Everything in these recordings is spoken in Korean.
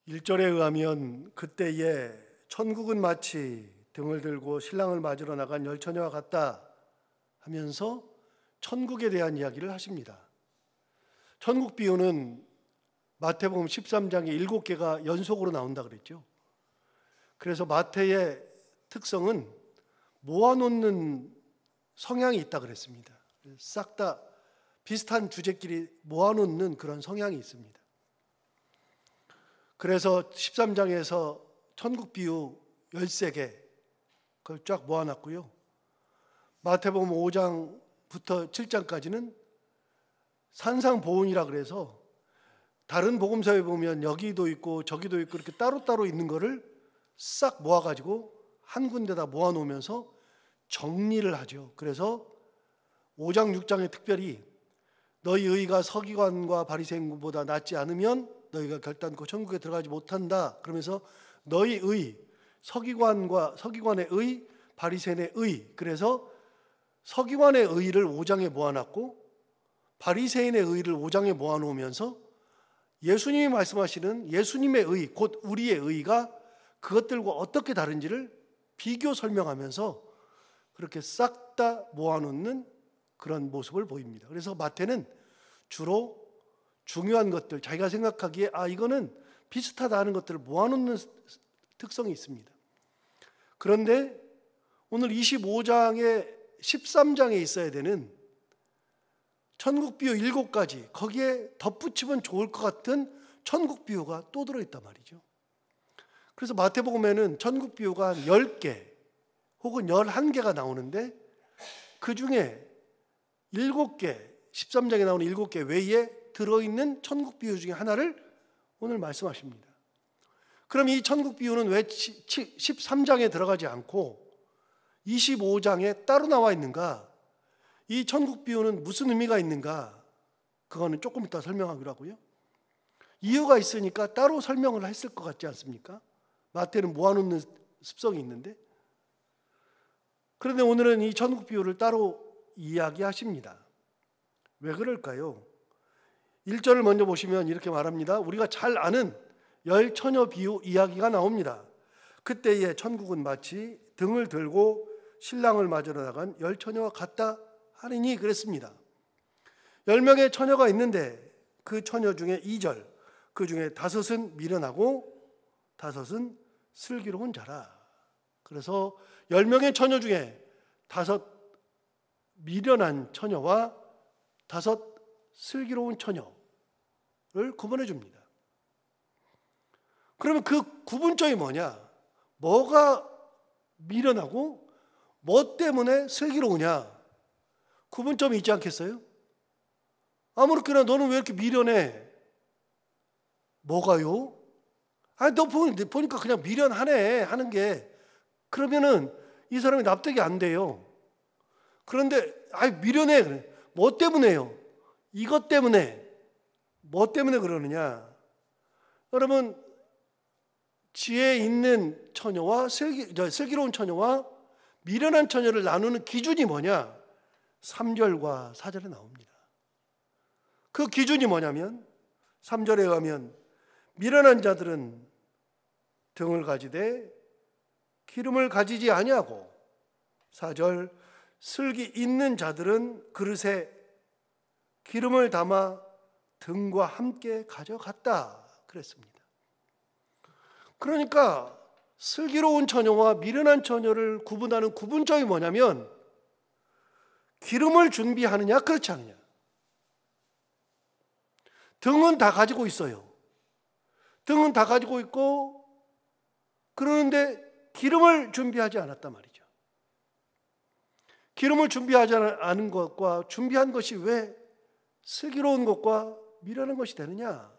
1절에 의하면 그때에 천국은 마치 등을 들고 신랑을 맞으러 나간 열처녀와 같다 하면서 천국에 대한 이야기를 하십니다. 천국 비유는 마태복음 13장에 7개가 연속으로 나온다 그랬죠. 그래서 마태의 특성은 모아놓는 성향이 있다 그랬습니다. 싹 다 비슷한 주제끼리 모아놓는 그런 성향이 있습니다. 그래서 13장에서 천국 비유 13개 그걸 쫙 모아놨고요. 마태복음 5장부터 7장까지는 산상보훈이라 그래서 다른 복음서에 보면 여기도 있고 저기도 있고 이렇게 따로따로 있는 거를 싹 모아가지고 한 군데다 모아놓으면서 정리를 하죠. 그래서 5장 6장에 특별히 너희 의가 서기관과 바리새인보다 낫지 않으면 너희가 결단코 천국에 들어가지 못한다. 그러면서 너희 의, 서기관의 의, 바리새인의 의. 그래서 서기관의 의를 5장에 모아놨고 바리새인의 의를 5장에 모아놓으면서 예수님이 말씀하시는 예수님의 의, 곧 우리의 의가 그것들과 어떻게 다른지를 비교 설명하면서 그렇게 싹 다 모아놓는 그런 모습을 보입니다. 그래서 마태는 주로 중요한 것들, 자기가 생각하기에 이거는 비슷하다 하는 것들을 모아놓는 특성이 있습니다. 그런데 오늘 25장에 13장에 있어야 되는 천국 비유 7가지, 거기에 덧붙이면 좋을 것 같은 천국 비유가 또 들어있단 말이죠. 그래서 마태복음에는 천국 비유가 한 10개 혹은 11개가 나오는데 그 중에 7개, 13장에 나오는 7개 외에 들어있는 천국 비유 중에 하나를 오늘 말씀하십니다. 그럼 이 천국 비유는 왜 13장에 들어가지 않고 25장에 따로 나와 있는가? 이 천국 비유는 무슨 의미가 있는가? 그거는 조금 이따 설명하기로 하고요. 이유가 있으니까 따로 설명을 했을 것 같지 않습니까? 마태는 모아놓는 습성이 있는데, 그런데 오늘은 이 천국 비유를 따로 이야기하십니다. 왜 그럴까요? 1절을 먼저 보시면 이렇게 말합니다. 우리가 잘 아는 열처녀 비유 이야기가 나옵니다. 그때의 천국은 마치 등을 들고 신랑을 맞으러 나간 열처녀와 같다 하리니 그랬습니다. 10명의 처녀가 있는데 그 처녀 중에 2절, 그 중에 5은 미련하고 5은 슬기로운 자라. 그래서 10명의 처녀 중에 5 미련한 처녀와 5 슬기로운 처녀를 구분해 줍니다. 그러면 그 구분점이 뭐냐? 뭐가 미련하고 뭐 때문에 슬기로우냐? 구분점이 있지 않겠어요? 아무렇게나 너는 왜 이렇게 미련해? 뭐가요? 너 보니까 그냥 미련하네 하는 게, 그러면은 이 사람이 납득이 안 돼요. 그런데 미련해. 그래. 뭐 때문에요? 이것 때문에. 뭐 때문에 그러느냐? 여러분, 지혜 있는 처녀와 슬기로운 처녀와 미련한 처녀를 나누는 기준이 뭐냐? 3절과 4절에 나옵니다. 그 기준이 뭐냐면 3절에 의하면 미련한 자들은 등을 가지되 기름을 가지지 아니하고, 4절 슬기 있는 자들은 그릇에 기름을 담아 등과 함께 가져갔다 그랬습니다. 그러니까 슬기로운 처녀와 미련한 처녀를 구분하는 구분점이 뭐냐면 기름을 준비하느냐 그렇지 않느냐. 등은 다 가지고 있어요. 등은 다 가지고 있고, 그러는데 기름을 준비하지 않았단 말이죠. 기름을 준비하지 않은 것과 준비한 것이 왜 슬기로운 것과 미련한 것이 되느냐?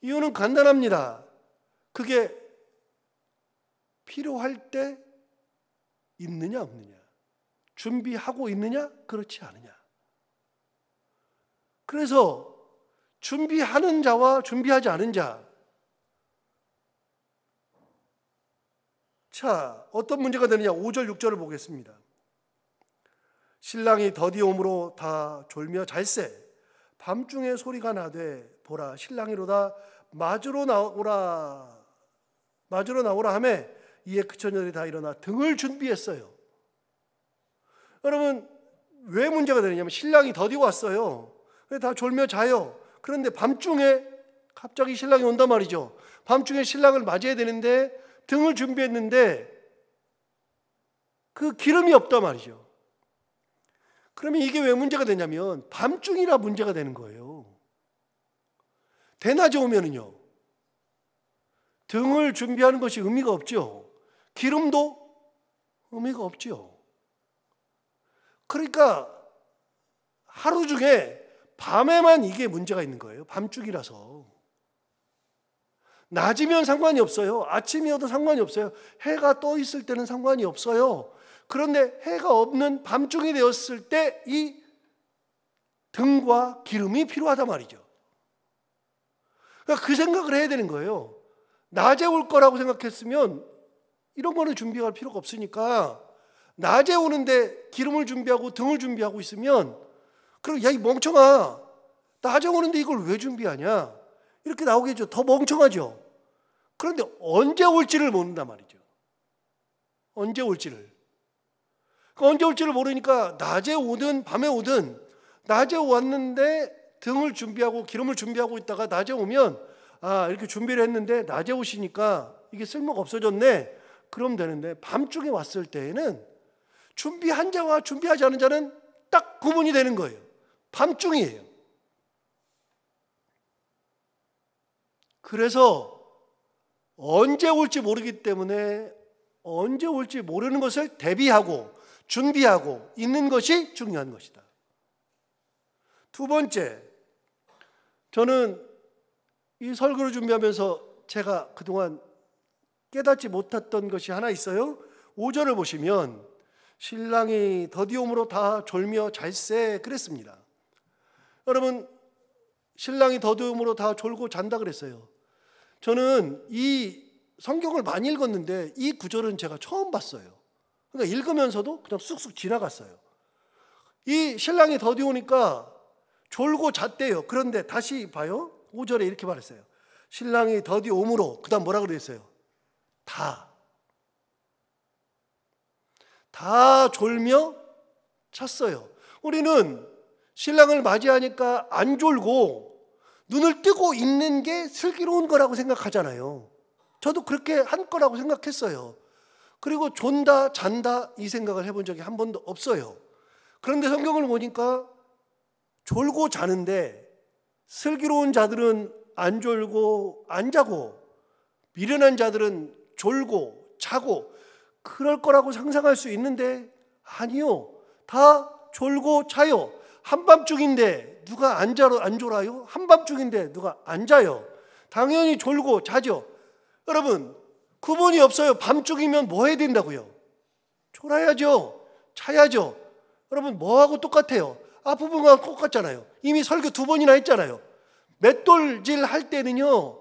이유는 간단합니다. 그게 필요할 때 있느냐 없느냐, 준비하고 있느냐 그렇지 않느냐. 그래서 준비하는 자와 준비하지 않은 자, 자 어떤 문제가 되느냐. 5절 6절을 보겠습니다. 신랑이 더디 오므로 다 졸며 잘세 밤중에 소리가 나되 보라 신랑이로다 맞으러 나오라 하매 이에 그 처녀들이 다 일어나 등을 준비했어요. 여러분, 왜 문제가 되느냐면 신랑이 더디고 왔어요. 다 졸며 자요. 그런데 밤중에 갑자기 신랑이 온단 말이죠. 밤중에 신랑을 맞이해야 되는데 등을 준비했는데 그 기름이 없단 말이죠. 그러면 이게 왜 문제가 되냐면 밤중이라 문제가 되는 거예요. 대낮에 오면은요, 등을 준비하는 것이 의미가 없죠. 기름도 의미가 없죠. 그러니까 하루 중에 밤에만 이게 문제가 있는 거예요. 밤중이라서. 낮이면 상관이 없어요. 아침이어도 상관이 없어요. 해가 떠 있을 때는 상관이 없어요. 그런데 해가 없는 밤중이 되었을 때 이 등과 기름이 필요하단 말이죠. 그러니까 그 생각을 해야 되는 거예요. 낮에 올 거라고 생각했으면 이런 거는 준비할 필요가 없으니까 낮에 오는데 기름을 준비하고 등을 준비하고 있으면 그럼 야, 이 멍청아, 낮에 오는데 이걸 왜 준비하냐? 이렇게 나오겠죠. 더 멍청하죠. 그런데 언제 올지를 모른단 말이죠. 언제 올지를. 언제 올지를 모르니까 낮에 오든 밤에 오든 낮에 왔는데 등을 준비하고 기름을 준비하고 있다가 낮에 오면 이렇게 준비를 했는데 낮에 오시니까 이게 쓸모가 없어졌네. 그럼 되는데 밤중에 왔을 때에는 준비한 자와 준비하지 않은 자는 딱 구분이 되는 거예요. 밤중이에요. 그래서 언제 올지 모르기 때문에 언제 올지 모르는 것을 대비하고 준비하고 있는 것이 중요한 것이다. 두 번째, 저는 이 설교를 준비하면서 제가 그동안 깨닫지 못했던 것이 하나 있어요. 5절을 보시면 신랑이 더디옴으로 다 졸며 잘세 그랬습니다. 여러분, 신랑이 더디옴으로 다 졸고 잔다 그랬어요. 저는 이 성경을 많이 읽었는데 이 구절은 제가 처음 봤어요. 그러니까 읽으면서도 그냥 쑥쑥 지나갔어요. 이 신랑이 더디오니까 졸고 잤대요. 그런데 다시 봐요. 5절에 이렇게 말했어요. 신랑이 더디옴으로, 그 다음 뭐라 그랬어요? 다 졸며 잤어요. 우리는 신랑을 맞이하니까 안 졸고 눈을 뜨고 있는 게 슬기로운 거라고 생각하잖아요. 저도 그렇게 한 거라고 생각했어요. 그리고 존다 잔다 이 생각을 해본 적이 한 번도 없어요. 그런데 성경을 보니까 졸고 자는데 슬기로운 자들은 안 졸고 안 자고 미련한 자들은 졸고 자고 그럴 거라고 상상할 수 있는데 아니요. 다 졸고 자요. 한밤중인데 누가 안 졸아요? 한밤중인데 누가 안 자요? 당연히 졸고 자죠. 여러분, 구분이 없어요. 밤중이면 뭐 해야 된다고요? 졸아야죠. 자야죠. 여러분, 뭐하고 똑같아요? 앞부분과 똑같잖아요. 이미 설교 2번이나 했잖아요. 맷돌질 할 때는요,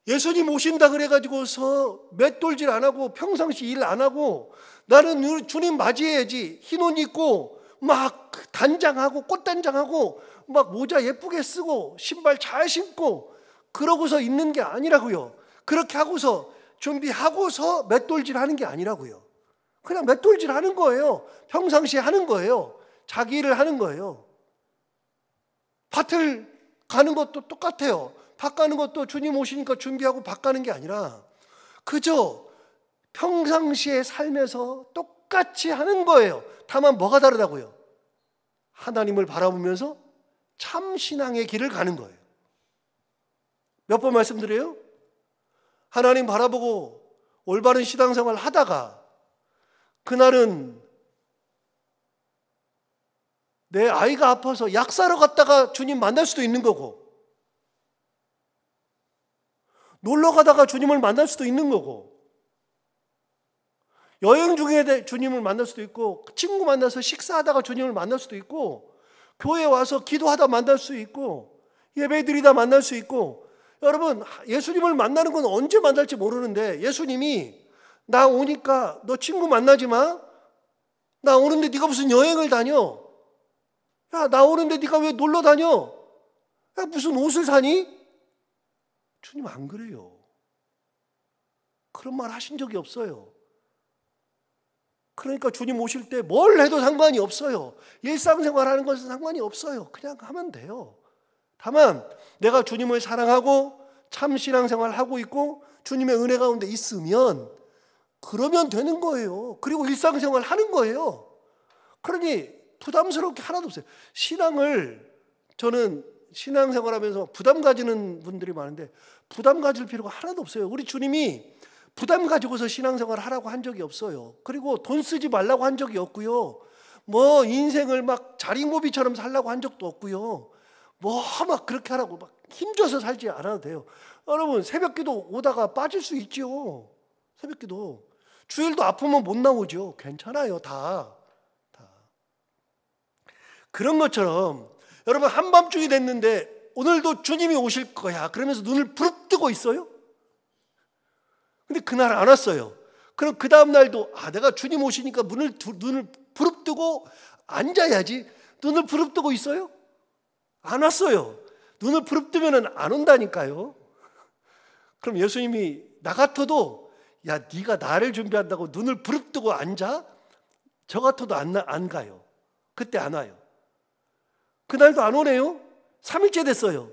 예수님 오신다 그래가지고서 맷돌질 안 하고 평상시 일 안 하고 나는 주님 맞이해야지 흰 옷 입고 막 단장하고 꽃단장하고 막 모자 예쁘게 쓰고 신발 잘 신고 그러고서 있는 게 아니라고요. 그렇게 하고서 준비하고서 맷돌질 하는 게 아니라고요. 그냥 맷돌질 하는 거예요. 평상시에 하는 거예요. 자기 일을 하는 거예요. 밭을 가는 것도 똑같아요. 밭 가는 것도 주님 오시니까 준비하고 밭 가는 게 아니라 그저 평상시에 삶에서 똑같이 하는 거예요. 다만 뭐가 다르다고요? 하나님을 바라보면서 참 신앙의 길을 가는 거예요. 몇 번 말씀드려요? 하나님 바라보고 올바른 신앙생활 하다가 그날은 내 아이가 아파서 약 사러 갔다가 주님 만날 수도 있는 거고 놀러 가다가 주님을 만날 수도 있는 거고 여행 중에 주님을 만날 수도 있고 친구 만나서 식사하다가 주님을 만날 수도 있고 교회 와서 기도하다 만날 수 있고 예배드리다 만날 수 있고 여러분 예수님을 만나는 건 언제 만날지 모르는데 예수님이 나 오니까 너 친구 만나지 마. 나 오는데 네가 무슨 여행을 다녀. 야, 나 오는데 네가 왜 놀러 다녀. 야, 무슨 옷을 사니. 주님 안 그래요. 그런 말 하신 적이 없어요. 그러니까 주님 오실 때 뭘 해도 상관이 없어요. 일상생활 하는 것은 상관이 없어요. 그냥 하면 돼요. 다만 내가 주님을 사랑하고 참 신앙생활 하고 있고 주님의 은혜 가운데 있으면 그러면 되는 거예요. 그리고 일상생활 하는 거예요. 그러니 부담스럽게 하나도 없어요. 저는 신앙생활하면서 부담 가지는 분들이 많은데 부담 가질 필요가 하나도 없어요. 우리 주님이 부담 가지고서 신앙생활 하라고 한 적이 없어요. 그리고 돈 쓰지 말라고 한 적이 없고요. 뭐 인생을 막 자린고비처럼 살라고 한 적도 없고요. 뭐 막 그렇게 하라고 막 힘줘서 살지 않아도 돼요. 여러분 새벽기도 오다가 빠질 수 있죠. 새벽기도 주일도 아프면 못 나오죠. 괜찮아요. 다 그런 것처럼 여러분 한밤중이 됐는데 오늘도 주님이 오실 거야 그러면서 눈을 부릅뜨고 있어요? 근데 그날 안 왔어요. 그럼 그 다음 날도 내가 주님 오시니까 눈을 부릅뜨고 앉아야지. 눈을 부릅뜨고 있어요? 안 왔어요. 눈을 부릅뜨면 안 온다니까요. 그럼 예수님이 나 같아도 야 네가 나를 준비한다고 눈을 부릅뜨고 앉아? 저 같아도 안 가요. 그때 안 와요. 그날도 안 오네요. 3일째 됐어요.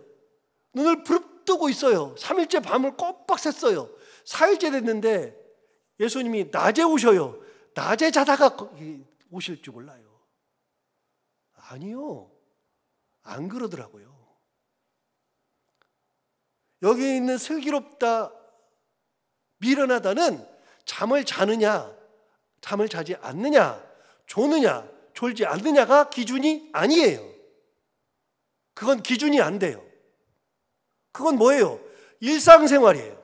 눈을 부릅뜨고 있어요. 3일째 밤을 꼬박 샜어요. 4일째 됐는데 예수님이 낮에 오셔요. 낮에 자다가 오실 줄 몰라요. 아니요. 안 그러더라고요. 여기 있는 슬기롭다, 미련하다는 잠을 자느냐, 잠을 자지 않느냐, 조느냐, 졸지 않느냐가 기준이 아니에요. 그건 기준이 안 돼요. 그건 뭐예요? 일상생활이에요.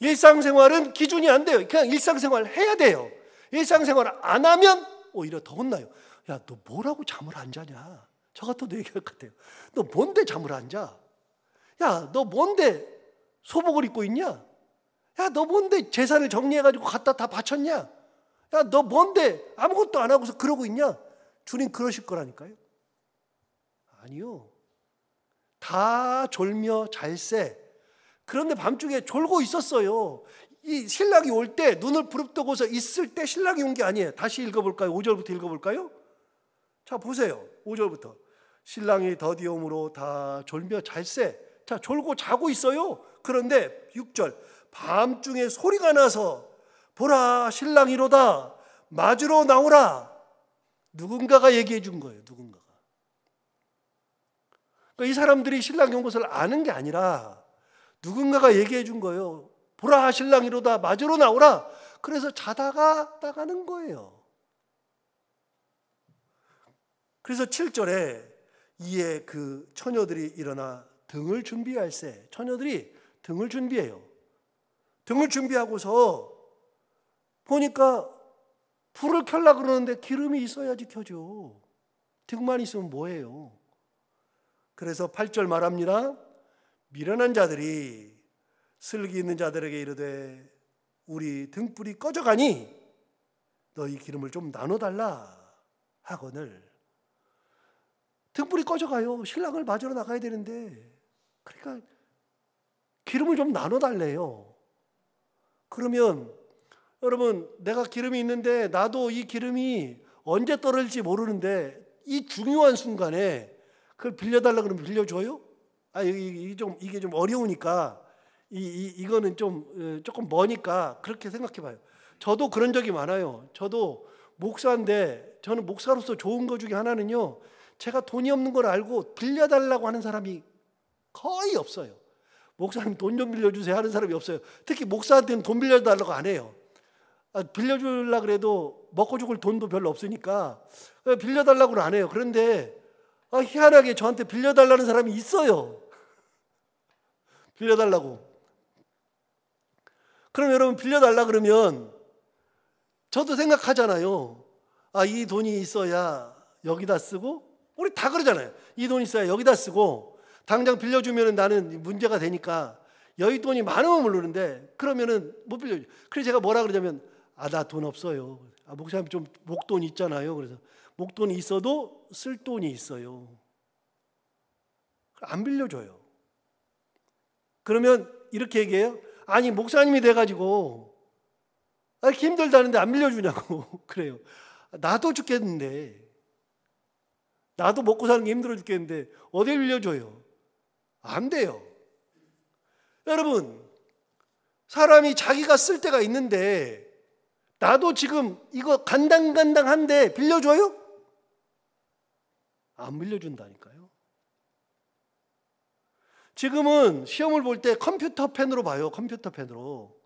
일상생활은 기준이 안 돼요. 그냥 일상생활 해야 돼요. 일상생활 안 하면 오히려 더 혼나요. 야, 너 뭐라고 잠을 안 자냐? 저 같아도 얘기할 것 같아요. 너 뭔데 잠을 안 자? 야, 너 뭔데 소복을 입고 있냐? 야, 너 뭔데 재산을 정리해가지고 갖다 다 바쳤냐? 야, 너 뭔데 아무것도 안 하고서 그러고 있냐? 주님 그러실 거라니까요. 아니요. 다 졸며 잘새. 그런데 밤중에 졸고 있었어요. 이 신랑이 올 때 눈을 부릅뜨고서 있을 때 신랑이 온 게 아니에요. 다시 읽어볼까요? 5절부터 읽어볼까요? 자 보세요. 5절부터 신랑이 더디움으로 다 졸며 잘새. 자 졸고 자고 있어요. 그런데 6절 밤중에 소리가 나서 보라 신랑이로다 맞으러 나오라. 누군가가 얘기해 준 거예요. 누군가가. 그러니까 이 사람들이 신랑이 온 것을 아는 게 아니라 누군가가 얘기해 준 거예요. 보라 신랑이로다 맞으러 나오라. 그래서 자다가 나가는 거예요. 그래서 7절에 이에 그 처녀들이 일어나 등을 준비할세. 처녀들이 등을 준비해요. 등을 준비하고서 보니까 불을 켜려고 그러는데 기름이 있어야지 켜죠. 등만 있으면 뭐예요? 그래서 8절 말합니다. 미련한 자들이 슬기 있는 자들에게 이르되 우리 등불이 꺼져가니 너희 기름을 좀 나눠달라 하거늘. 등불이 꺼져가요. 신랑을 맞으러 나가야 되는데 그러니까 기름을 좀 나눠달래요. 그러면 여러분 내가 기름이 있는데 나도 이 기름이 언제 떨어질지 모르는데 이 중요한 순간에 그걸 빌려달라 그러면 빌려줘요? 이게 좀 어려우니까 이거는 조금 머니까 그렇게 생각해봐요. 저도 그런 적이 많아요. 저도 목사인데 저는 목사로서 좋은 거 중에 하나는요. 제가 돈이 없는 걸 알고 빌려달라고 하는 사람이 거의 없어요. 목사님 돈 좀 빌려주세요 하는 사람이 없어요. 특히 목사한테는 돈 빌려달라고 안 해요. 빌려주려고 그래도 먹고 죽을 돈도 별로 없으니까 빌려달라고는 안 해요. 그런데 희한하게 저한테 빌려달라는 사람이 있어요. 빌려달라고. 그럼 여러분 빌려달라 그러면 저도 생각하잖아요. 이 돈이 있어야 여기다 쓰고 우리 다 그러잖아요. 이 돈이 있어야 여기다 쓰고 당장 빌려주면 나는 문제가 되니까 여기 돈이 많으면 모르는데 그러면은 못 빌려줘. 그래서 제가 뭐라 그러냐면 나 돈 없어요. 목사님 좀 목돈 있잖아요. 그래서 목돈이 있어도 쓸 돈이 있어요. 안 빌려줘요. 그러면 이렇게 얘기해요. 아니 목사님이 돼가지고 이렇게 힘들다는데 안 빌려주냐고. 그래요. 나도 죽겠는데, 나도 먹고 사는 게 힘들어 죽겠는데 어딜 빌려줘요? 안 돼요. 여러분, 사람이 자기가 쓸 때가 있는데 나도 지금 이거 간당간당한데 빌려줘요? 안 빌려준다니까요. 지금은 시험을 볼 때 컴퓨터 펜으로 봐요. 컴퓨터 펜으로.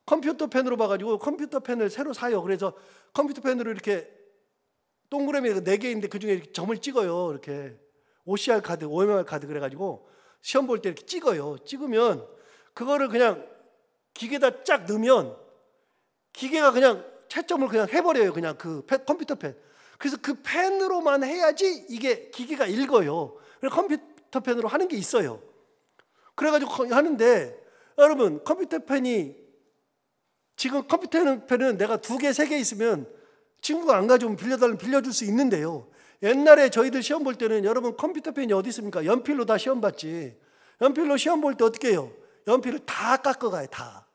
컴퓨터 펜으로 봐가지고 컴퓨터 펜을 새로 사요. 그래서 컴퓨터 펜으로 이렇게 동그라미 4개인데 그중에 이렇게 점을 찍어요. 이렇게 OCR 카드, OMR 카드 그래가지고 시험 볼 때 이렇게 찍어요. 찍으면 그거를 그냥 기계에다 쫙 넣으면 기계가 그냥 채점을 그냥 해버려요. 그냥 그 컴퓨터 펜. 그래서 그 펜으로만 해야지 이게 기계가 읽어요. 그래서 컴퓨터 펜으로 하는 게 있어요. 그래가지고 하는데, 여러분 컴퓨터 펜이 지금 컴퓨터 펜은 내가 2개, 3개 있으면 친구가 안 가져오면 빌려달라면 빌려줄 수 있는데요. 옛날에 저희들 시험 볼 때는 여러분 컴퓨터 펜이 어디 있습니까? 연필로 다 시험 봤지. 연필로 시험 볼 때 어떻게 해요? 연필을 다 깎아가요. 다.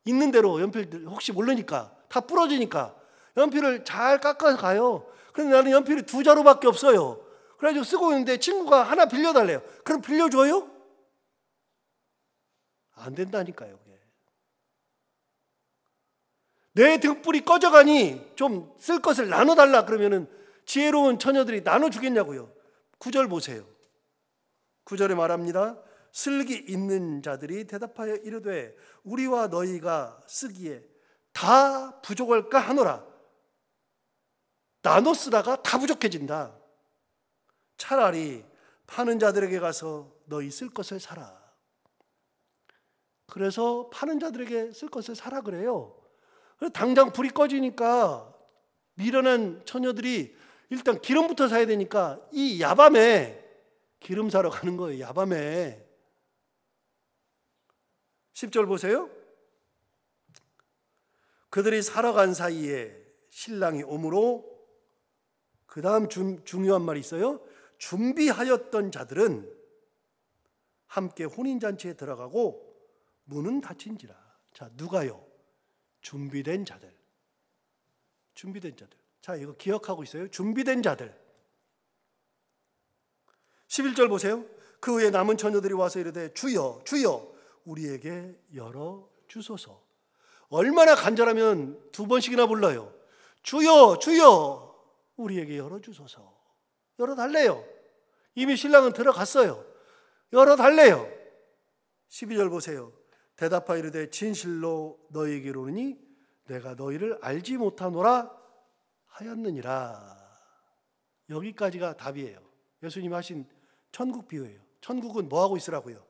있는 대로 연필들 혹시 모르니까 다 부러지니까 연필을 잘 깎아가요. 그런데 나는 연필이 2자루밖에 없어요. 그래가지고 쓰고 있는데 친구가 하나 빌려달래요. 그럼 빌려줘요? 안 된다니까요. 내 등불이 꺼져가니 좀 쓸 것을 나눠달라 그러면은 지혜로운 처녀들이 나눠주겠냐고요. 9절 보세요. 9절에 말합니다. 슬기 있는 자들이 대답하여 이르되 우리와 너희가 쓰기에 다 부족할까 하노라. 나눠 쓰다가 다 부족해진다. 차라리 파는 자들에게 가서 너희 쓸 것을 사라. 그래서 파는 자들에게 쓸 것을 사라 그래요. 당장 불이 꺼지니까 미련한 처녀들이 일단 기름부터 사야 되니까 이 야밤에 기름 사러 가는 거예요. 야밤에. 10절 보세요. 그들이 사러 간 사이에 신랑이 오므로, 그 다음 중요한 말이 있어요. 준비하였던 자들은 함께 혼인잔치에 들어가고 문은 닫힌지라. 자, 누가요? 준비된 자들. 준비된 자들. 자, 이거 기억하고 있어요. 준비된 자들. 11절 보세요. 그 후에 남은 처녀들이 와서 이르되 주여 주여 우리에게 열어주소서. 얼마나 간절하면 2번씩이나 불러요. 주여 주여 우리에게 열어주소서. 열어달래요. 이미 신랑은 들어갔어요. 열어달래요. 12절 보세요. 대답하여 이르되 진실로 너희에게로 오니 내가 너희를 알지 못하노라 하였느니라. 여기까지가 답이에요. 예수님 하신 천국 비유예요. 천국은 뭐 하고 있으라고요?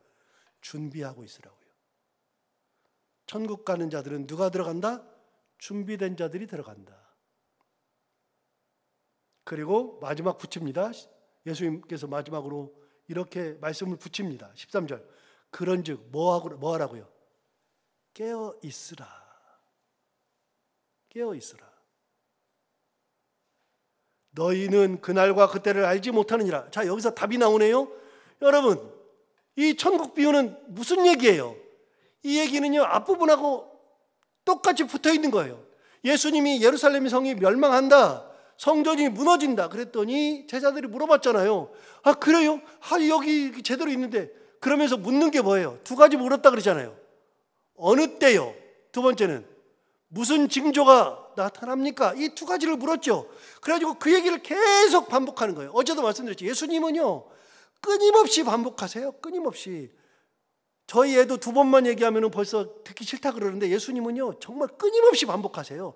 준비하고 있으라고요. 천국 가는 자들은 누가 들어간다? 준비된 자들이 들어간다. 그리고 마지막 붙입니다. 예수님께서 마지막으로 이렇게 말씀을 붙입니다. 13절. 그런즉 뭐 하라고요? 깨어 있으라. 깨어 있으라. 너희는 그날과 그때를 알지 못하느니라. 자, 여기서 답이 나오네요. 여러분, 이 천국 비유는 무슨 얘기예요? 이 얘기는요, 앞부분하고 똑같이 붙어 있는 거예요. 예수님이 예루살렘 성이 멸망한다, 성전이 무너진다 그랬더니 제자들이 물어봤잖아요. 아, 그래요? 아, 여기 제대로 있는데. 그러면서 묻는 게 뭐예요? 2가지 물었다 그러잖아요. 어느 때요? 2번째는 무슨 징조가 나타납니까? 이 2가지를 물었죠. 그래가지고 그 얘기를 계속 반복하는 거예요. 어제도 말씀드렸죠. 예수님은요, 끊임없이 반복하세요. 끊임없이. 저희 애도 2번만 얘기하면 벌써 듣기 싫다 그러는데 예수님은요, 정말 끊임없이 반복하세요.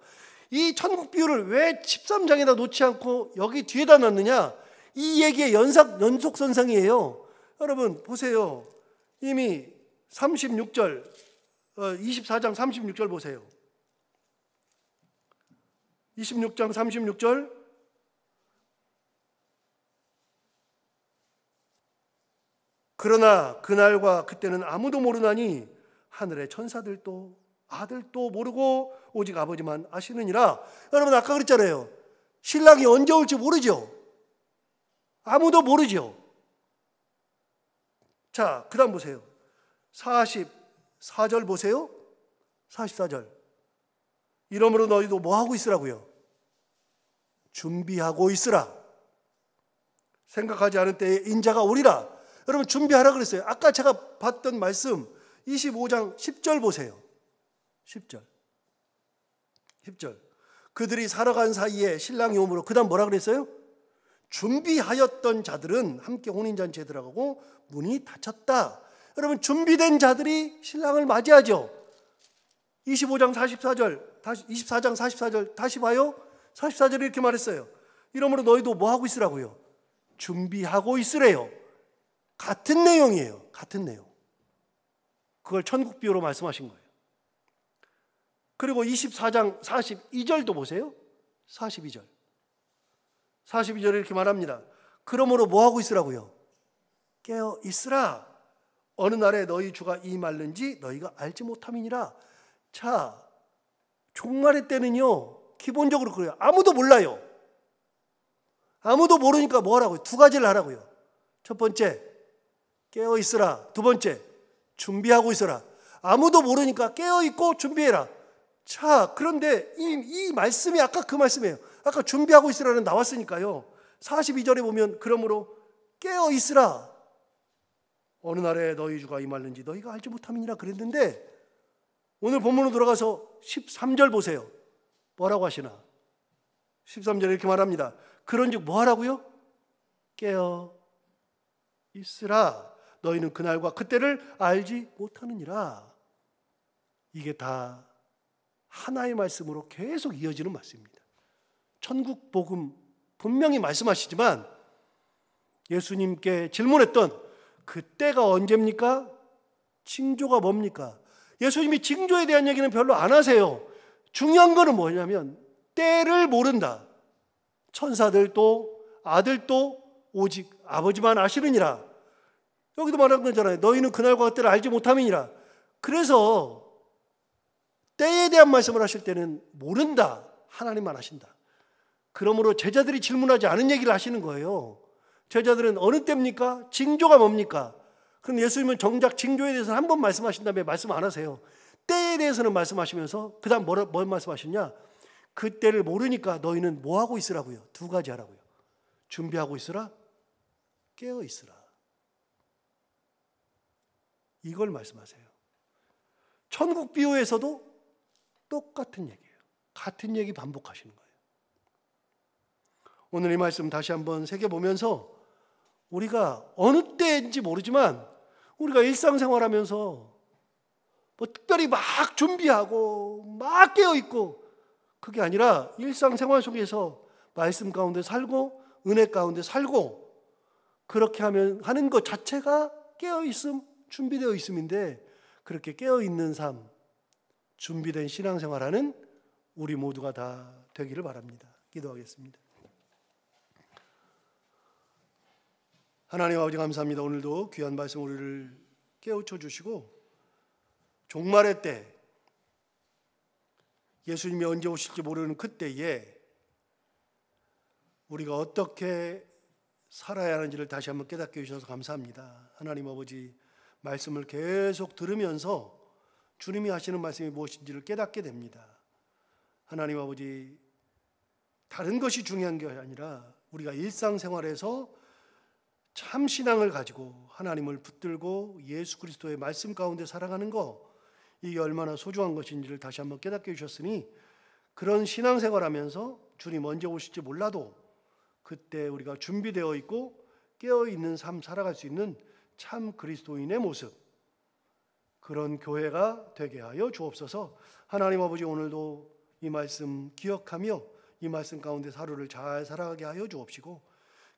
이 천국 비유를 왜 13장에다 놓지 않고 여기 뒤에다 놨느냐? 이 얘기의 연속선상이에요. 여러분 보세요. 이미 36절, 24장 36절 보세요. 26장 36절. 그러나 그날과 그때는 아무도 모르나니 하늘의 천사들도 아들도 모르고 오직 아버지만 아시느니라. 여러분 아까 그랬잖아요. 신랑이 언제 올지 모르죠. 아무도 모르죠. 자, 그 다음 보세요. 44절 보세요. 44절. 이러므로 너희도 뭐 하고 있으라고요? 준비하고 있으라. 생각하지 않은 때에 인자가 오리라. 여러분 준비하라 그랬어요. 아까 제가 봤던 말씀 25장 10절 보세요. 10절. 그들이 살아간 사이에 신랑이 오므로 그 다음 뭐라 그랬어요? 준비하였던 자들은 함께 혼인잔치에 들어가고 문이 닫혔다. 여러분 준비된 자들이 신랑을 맞이하죠. 25장 44절, 24장 44절 다시 봐요. 44절에 이렇게 말했어요. 이러므로 너희도 뭐 하고 있으라고요? 준비하고 있으래요. 같은 내용이에요. 같은 내용. 그걸 천국 비유로 말씀하신 거예요. 그리고 24장 42절도 보세요. 42절. 42절에 이렇게 말합니다. 그러므로 뭐 하고 있으라고요? 깨어 있으라. 어느 날에 너희 주가 임할는지 너희가 알지 못함이니라. 자, 종말의 때는요 기본적으로 그래요. 아무도 몰라요. 아무도 모르니까 뭐 하라고요? 두 가지를 하라고요. 첫 번째, 깨어 있으라. 두 번째, 준비하고 있으라. 아무도 모르니까 깨어 있고 준비해라. 자, 그런데 이 말씀이 아까 그 말씀이에요. 아까 준비하고 있으라는 나왔으니까요. 42절에 보면 그러므로 깨어 있으라. 어느 날에 너희 주가 임할는지 너희가 알지 못함이니라 그랬는데 오늘 본문으로 돌아가서 13절 보세요. 뭐라고 하시나? 13절에 이렇게 말합니다. 그런즉 뭐 하라고요? 깨어 있으라. 너희는 그날과 그때를 알지 못하느니라. 이게 다 하나의 말씀으로 계속 이어지는 말씀입니다. 천국 복음 분명히 말씀하시지만 예수님께 질문했던 그때가 언제입니까? 징조가 뭡니까? 예수님이 징조에 대한 얘기는 별로 안 하세요. 중요한 거는 뭐냐면 때를 모른다. 천사들도 아들도 오직 아버지만 아시느니라. 여기도 말한 거잖아요. 너희는 그날과 그때를 알지 못함이니라. 그래서 때에 대한 말씀을 하실 때는 모른다. 하나님만 아신다. 그러므로 제자들이 질문하지 않은 얘기를 하시는 거예요. 제자들은 어느 때입니까? 징조가 뭡니까? 그럼 예수님은 정작 징조에 대해서는 한 번 말씀하신 다음에 말씀 안 하세요. 때에 대해서는 말씀하시면서 그 다음 뭘 말씀하셨냐? 그때를 모르니까 너희는 뭐 하고 있으라고요? 두 가지 하라고요. 준비하고 있으라, 깨어 있으라. 이걸 말씀하세요. 천국 비유에서도 똑같은 얘기예요. 같은 얘기 반복하시는 거예요. 오늘 이 말씀 다시 한번 새겨보면서 우리가 어느 때인지 모르지만 우리가 일상생활하면서 뭐 특별히 막 준비하고 막 깨어있고 그게 아니라 일상생활 속에서 말씀 가운데 살고 은혜 가운데 살고 그렇게 하는 것 자체가 깨어있음, 준비되어 있음인데 그렇게 깨어있는 삶, 준비된 신앙생활하는 우리 모두가 다 되기를 바랍니다. 기도하겠습니다. 하나님 아버지 감사합니다. 오늘도 귀한 말씀 우리를 깨우쳐 주시고 종말의 때 예수님이 언제 오실지 모르는 그때에 우리가 어떻게 살아야 하는지를 다시 한번 깨닫게 해주셔서 감사합니다. 하나님 아버지 말씀을 계속 들으면서 주님이 하시는 말씀이 무엇인지를 깨닫게 됩니다. 하나님 아버지 다른 것이 중요한 게 아니라 우리가 일상생활에서 참 신앙을 가지고 하나님을 붙들고 예수 그리스도의 말씀 가운데 살아가는 거 이게 얼마나 소중한 것인지를 다시 한번 깨닫게 해주셨으니 그런 신앙생활하면서 주님 언제 오실지 몰라도 그때 우리가 준비되어 있고 깨어있는 삶 살아갈 수 있는 참 그리스도인의 모습 그런 교회가 되게 하여 주옵소서. 하나님 아버지 오늘도 이 말씀 기억하며 이 말씀 가운데 하루를 잘 살아가게 하여 주옵시고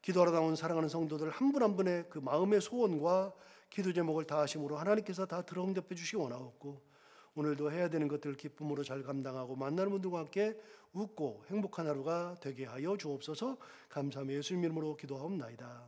기도하러 나온 사랑하는 성도들 한 분 한 분의 그 마음의 소원과 기도 제목을 다하심으로 하나님께서 다 들어응답해 주시기 원하옵고 오늘도 해야 되는 것들을 기쁨으로 잘 감당하고 만나는 분들과 함께 웃고 행복한 하루가 되게 하여 주옵소서. 감사하며 예수님 이름으로 기도하옵나이다.